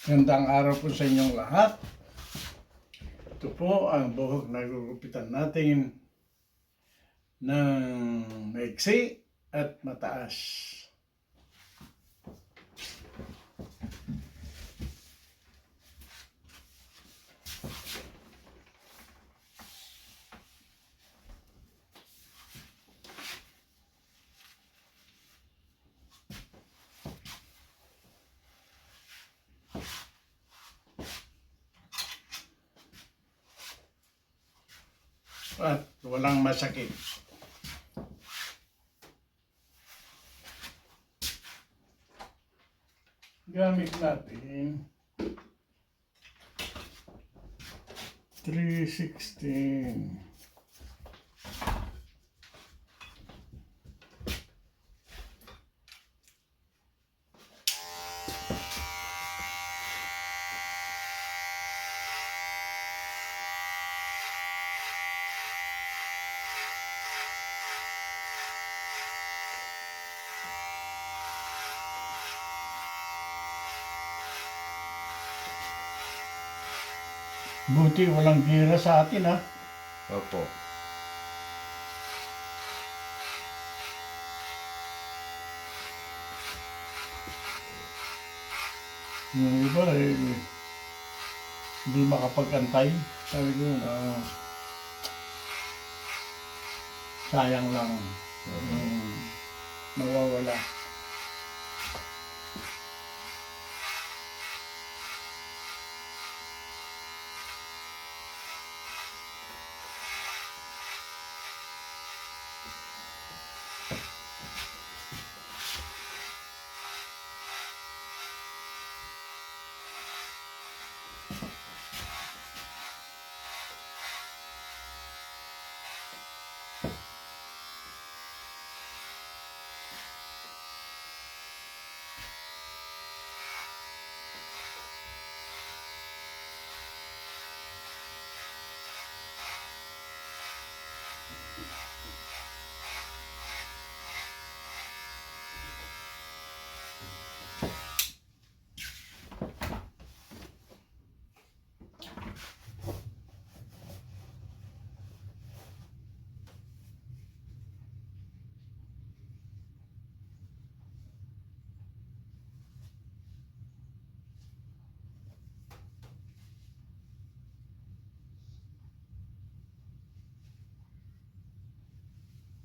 Gandang araw po sa inyong lahat. Ito po ang buhok na gugupitan natin ng maiksi at mataas. At walang masakit. Gamit natin 316. Buti walang gira sa atin, ha? Opo. Yung iba hindi makapag-antay. Sabi ko, sayang lang. Mawawala.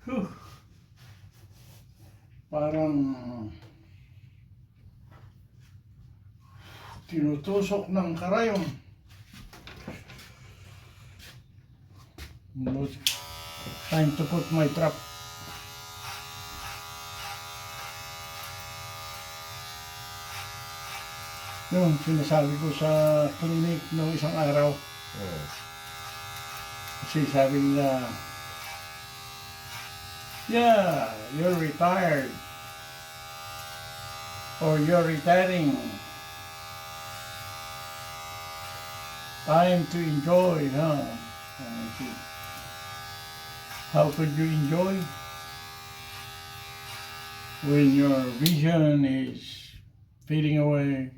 Whew. Parang tinutusok ng karayom. Time to put my trap. Yung sinasabi ko sa clinic noong isang araw. Kasi sabi nila, yeah, you're retired. Or you're retiring. Time to enjoy, huh? How could you enjoy? When your vision is fading away,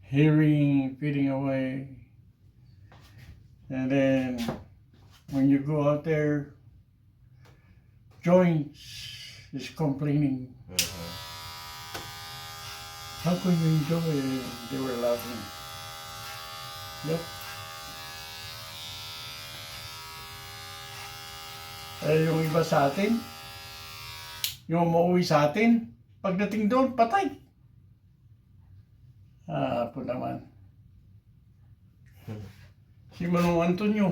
hearing fading away, and then when you go out there, joints is complaining. How could you enjoy? They were laughing. Yep. Eh, yung iba sa atin, yung mauwi sa atin, pagdating doon, patay. Po naman. Si Manong Antonio.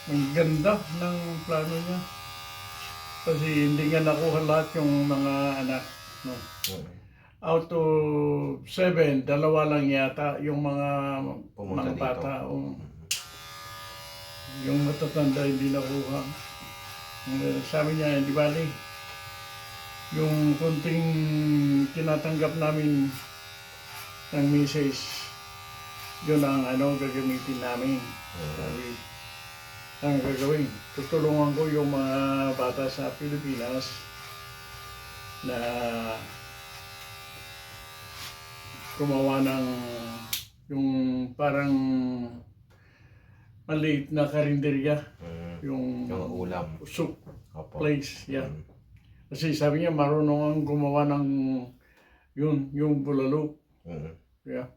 Ang ganda ng plano niya. Kasi hindi nga nakuha lahat yung mga anak. No? Out of 7, 2 lang yata yung mga bata. Yung matatanda hindi nakuha. Sabi niya, di bali, yung kunting tinatanggap namin ng misis, yun ang gagamitin namin. Sabi, ang gagawin, tutulungan ko yung mga bata sa Pilipinas na gumawa ng yung parang maliit na karinderya. Yung ulam. soup Opo. place, yeah. Kasi sabi niya marunong ang gumawa ng yung bulalo. Yeah.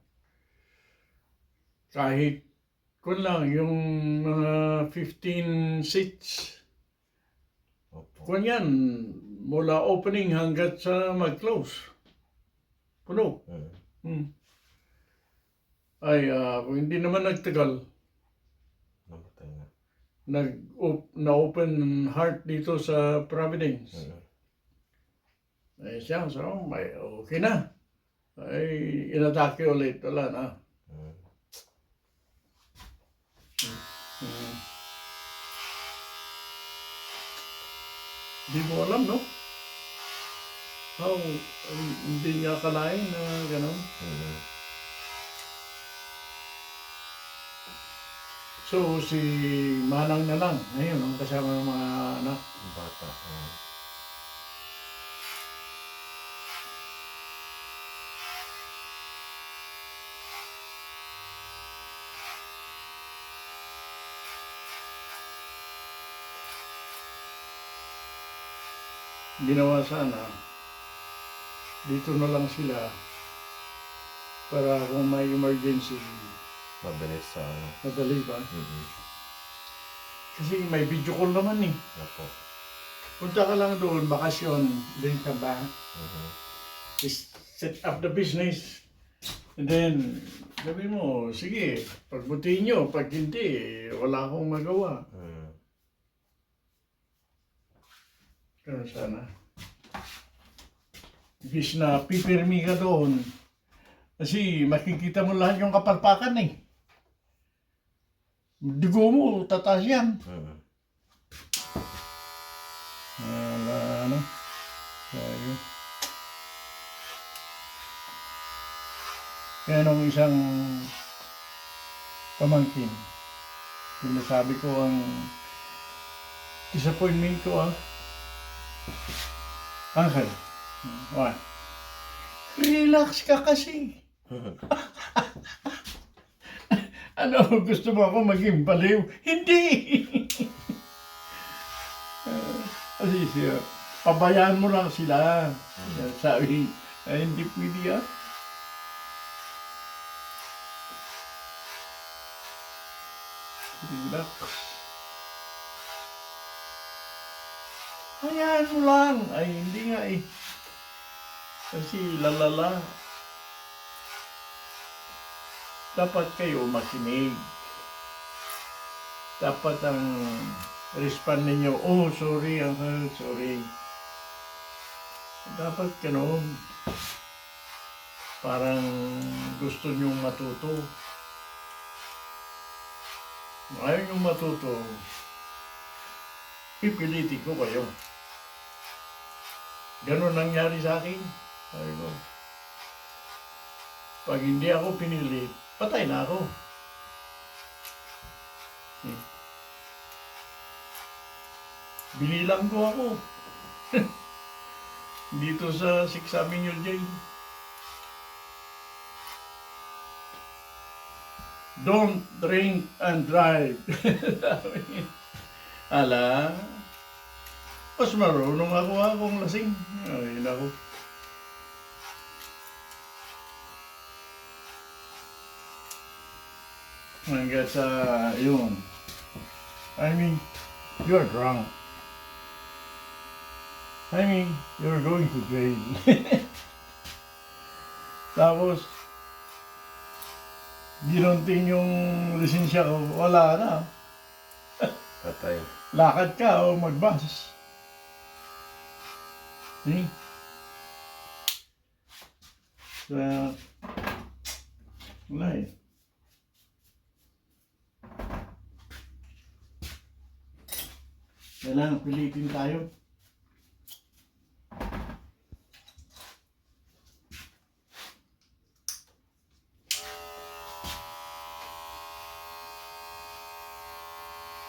Kahit kun lang, yung mga 15 seats. Opo. Kun yan, mula opening hanggat sa mag-close. Puno. Ay, hindi naman nagtagal. Namatay na. Na-open heart dito sa Providence. Ay siya, so, may okay na. Ay, inatake ulit. Wala na. Di mo alam, no? How, hindi niya akalain na gano'n. So, si Manang na lang. Ngayon, ang kasama ng mga anak. Bata. Ginawa sana, dito na lang sila para kung may emergency, Mabilis sa madali ba? Kasi may video call naman eh. Opo. Punta ka lang doon, bakasyon, then ka ba? Set up the business. And then, sabi mo, sige, pagbutiin nyo, pag hindi, wala akong magawa. Pero sana. Bis na pipirmi ka doon. Kasi makikita mo lahat yung kapalpakan eh. Dugo mo, tataas yan. Ano? Sabi. Kaya nung isang pamangkin, sinasabi ko ang disappointment ko Uncle, what? Relax ka kasi. Ano, gusto mo ako maging baliw? Hindi! Kasi siya, pabayaan mo lang sila. Sabi, hindi pwede Relax. Hayaan mo lang. Ay, hindi nga eh. Kasi lalala. Dapat kayo makinig. Dapat ang respond ninyo, oh, sorry, uncle, sorry. Dapat gano'n. Parang gusto nyong matuto. Ayaw nyong matuto, pipilitin ko kayo. Ganon nangyari sa akin. Sabi ko, pag hindi ako pinilit, patay na ako. Binilang ko ako. Dito sa 6th Avenue J. Don't drink and drive. Ala, mas marunong akong lasing. Ay, naku. Hanggang sa yun. I mean, you're drunk. I mean, you're going to jail. Tapos, ginunting yung lisensya ko, wala na. Patay. Lakad ka o magbas. See? Wala eh. Kailangan pilitin tayo.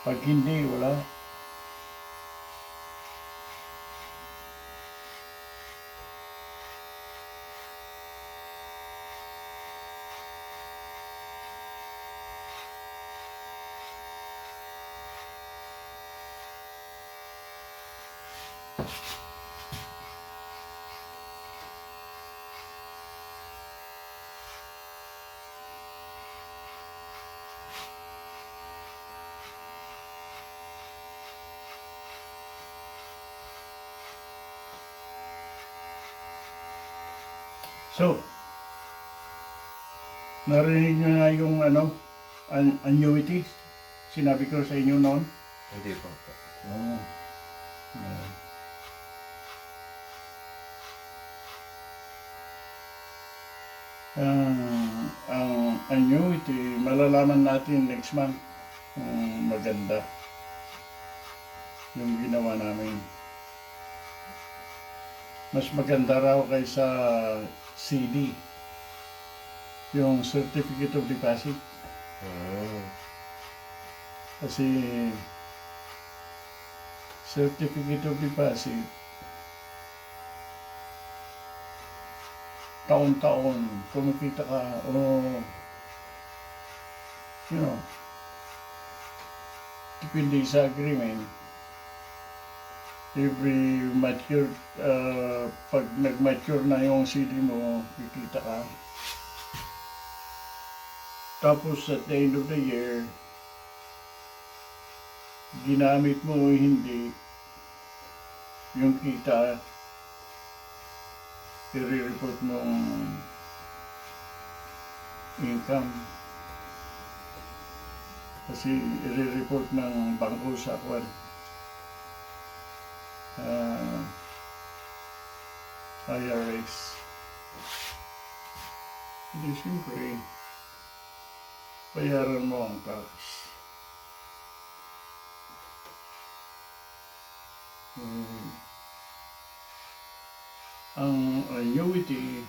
Pag hindi, wala. So, narinig nyo na yung annuity. Sinabi ko sa inyo noon. Hindi po. Oo. Ang annuity, malalaman natin next month kung maganda yung ginawa namin. Mas maganda raw kaysa CD, yung Certificate of Deposit. Kasi Certificate of Deposit, taon-taon kumikita ka o depende sa agreement. Every mature, pag nag-mature na yung CD mo, kikita ka. Tapos at the end of the year, ginamit mo o hindi, yung kita, i-report mo ang income. Kasi i-report ng bangko sa kwan. IRS. Hindi siyempre, bayaran mo ang tax. Ang annuity,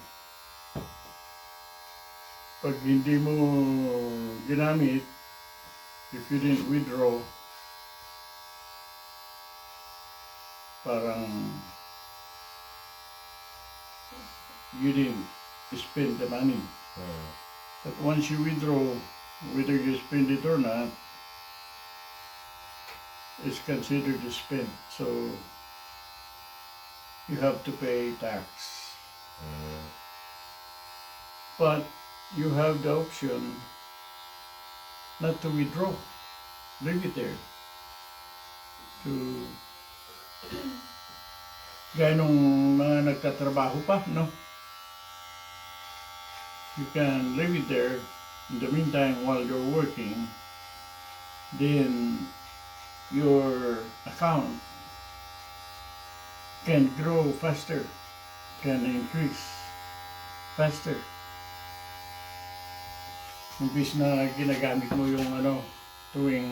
pag hindi mo ginamit, if you didn't withdraw, parang you didn't spend the money. But once you withdraw, whether you spend it or not, it's considered a spend. So you have to pay tax. But you have the option not to withdraw. Leave it there. Gaya nung mga nagtatrabaho pa, no? You can leave it there. In the meantime, while you're working, then your account can grow faster, can increase faster. Imbis na ginagamit mo yung tuwing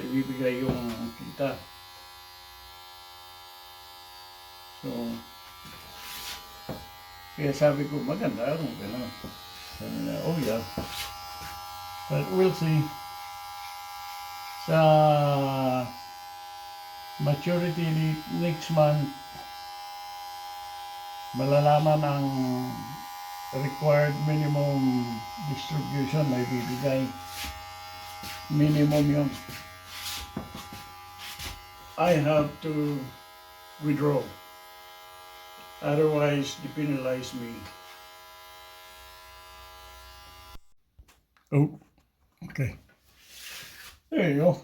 ibibigay yung kita. So, kaya sabi ko, maganda kung gano'n. Oh yeah. But we'll see. Sa maturity next month, malalaman ang required minimum distribution na ibibigay. Minimum yun. I have to withdraw. Otherwise, they penalize me. Oh, okay. There you go.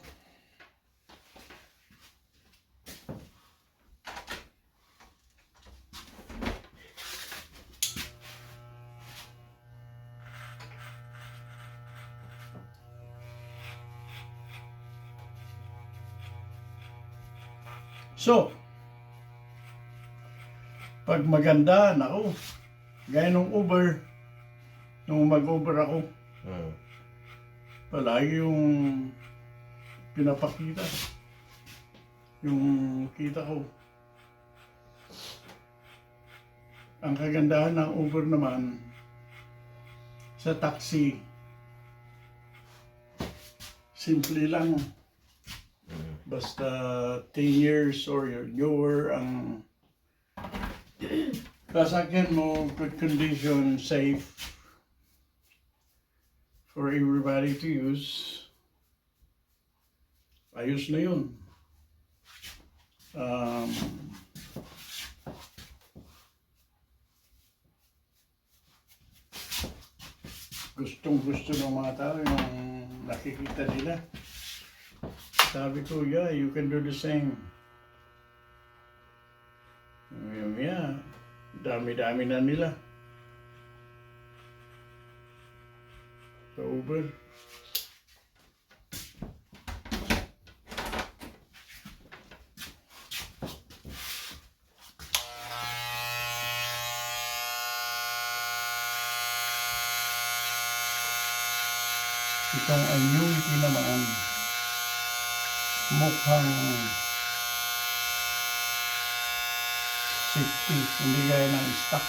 So, pag maganda, naku, gaya nung Uber, nung mag-Uber ako, palagi yung pinapakita, yung kita ko. Ang kagandahan ng Uber naman, sa taxi, simple lang. Basta 10 years or newer ang sasakyan mo, good condition, safe for everybody to use. Ayos na yun. Gustong-gusto ng mga tao yung nakikita nila. Sabi ko, yeah, you can do the same. Yeah, Dami-dami na nila. Sa Uber. Itong annuity naman, mukhang 60, hindi gaya ng stock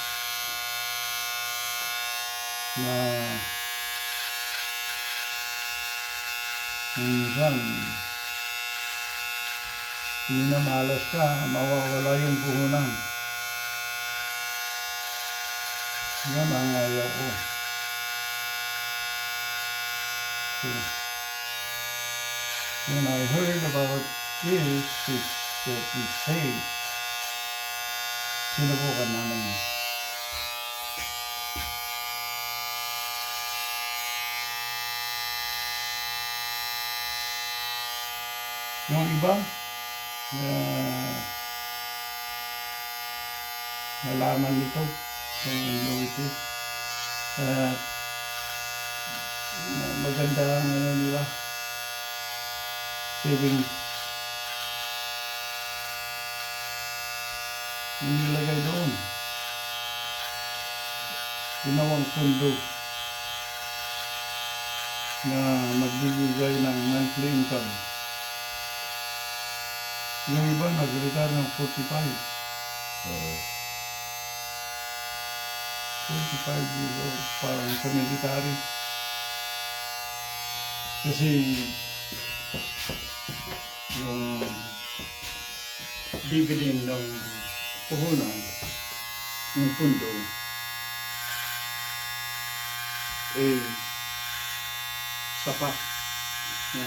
na minsan minamalas ka, mawawala yung puhunan. Yan ang ayaw ko. So, when I heard about this, it said, sinubukan namin. Yung iba, nalaman nito, yung annuity. Maganda ang nila, savings. Yung nilagay doon, ginawang pundo na magbibigay ng monthly income. Yung iba nag-retire ng 45. 45 years old, parang sa military. Kasi yung dividend ng puhunan, yung pundo, sapat na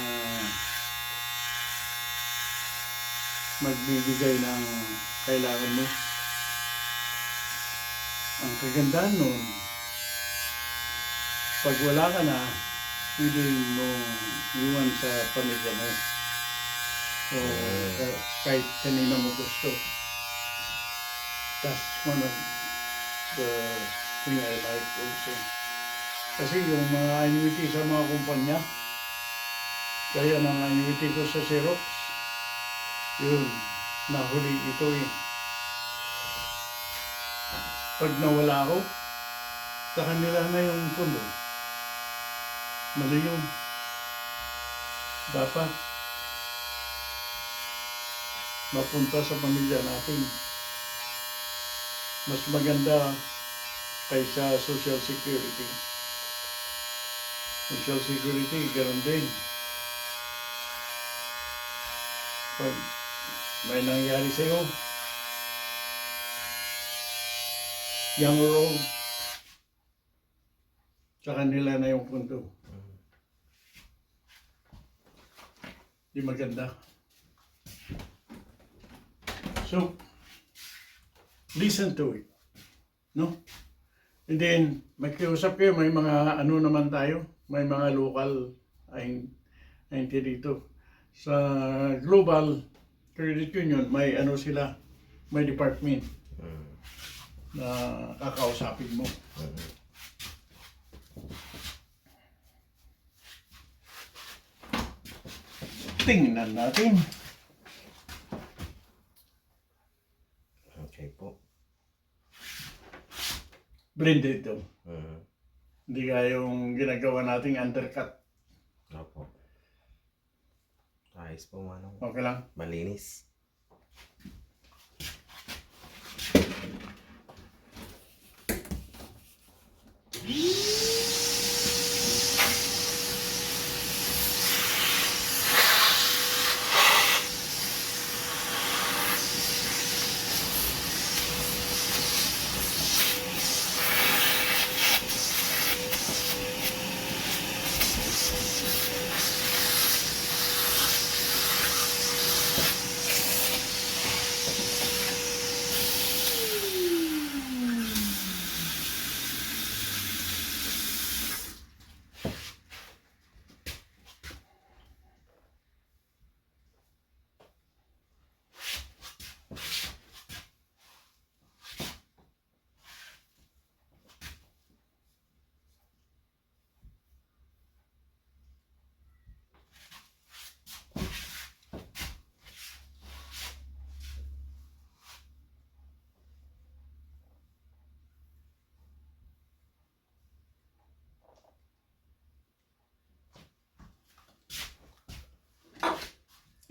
magbibigay ng kailangan mo. Ang kagandahan nun, pag wala ka na, pwede mo iwan sa pamilya mo. So, kahit kanina mo gusto. That's one of the thing I like also. Kasi yung mga annuity sa mga kumpanya, kaya ng annuity ko sa Xerox, yun, nahuli ito eh. Pag nawala ako, sa kanila na yung pundo. Mali yun. Dapat mapunta sa pamilya natin. Mas maganda kaysa Social Security. Social Security, ganoon din. Pag may nangyari sa'yo, young or old, sa kanila na yung pundo. Di maganda. So, listen to it. No? And then, magkiusap kayo, may mga ano naman tayo, may mga local entity dito. Sa Global Credit Union, may ano sila, may department na kakausapin mo. Tingnan natin. Okay po. Blended to. Hindi kaya yung ginagawa nating undercut. Opo. Ayos po, manong. Okay lang. Malinis.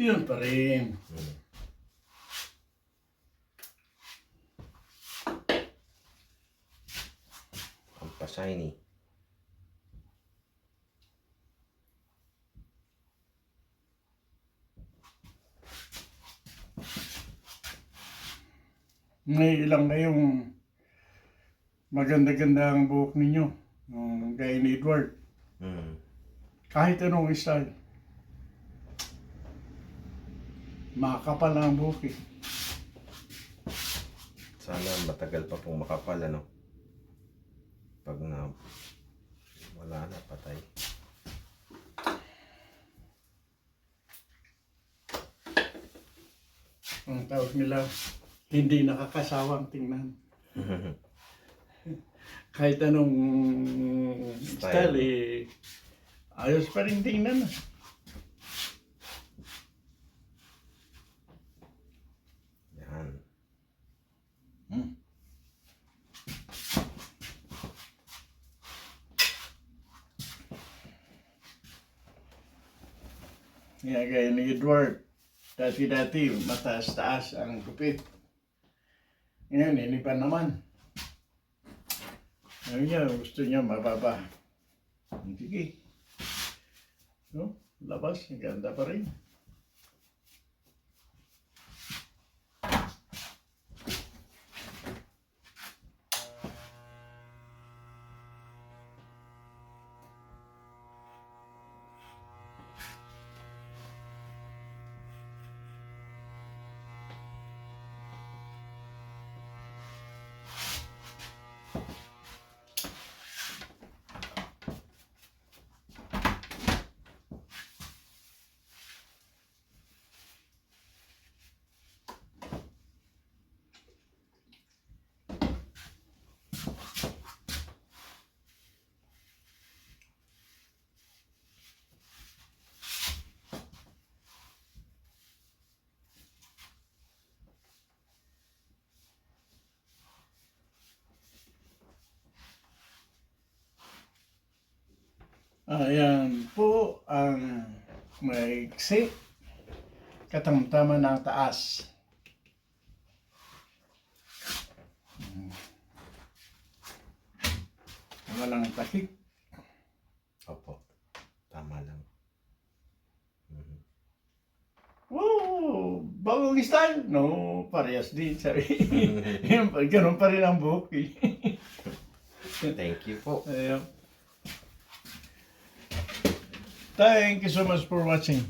Yun pa rin. Hmm. Ang pa-shiny. May ilang na yung maganda-ganda ang buhok ninyo. Yung gaya ni Edward. Hmm. Kahit anong style. Makakapal ang buhok eh. Sana matagal pa pong makapal, ano? Pag na wala na, patay. Ang tawag nila, hindi nakakasawang tingnan. Kahit anong style eh, ayos pa rin tingnan. Yan. Hmm. Kaya gaya ni Edward, dati-dati mataas-taas ang gupit. Ngayon, inipan naman. Ngayon niya, gusto niya mababa. Sige. No? Labas, ang ganda pa rin. Ayan po ang maiksi. Katamtaman ng taas. Walang takik. Opo. Tama lang. Mhm. Wow! Bagong style? No, parehas din. Sabi. Ganun pa rin ang buhok eh. Thank you po. Ayan. Thank you so much for watching.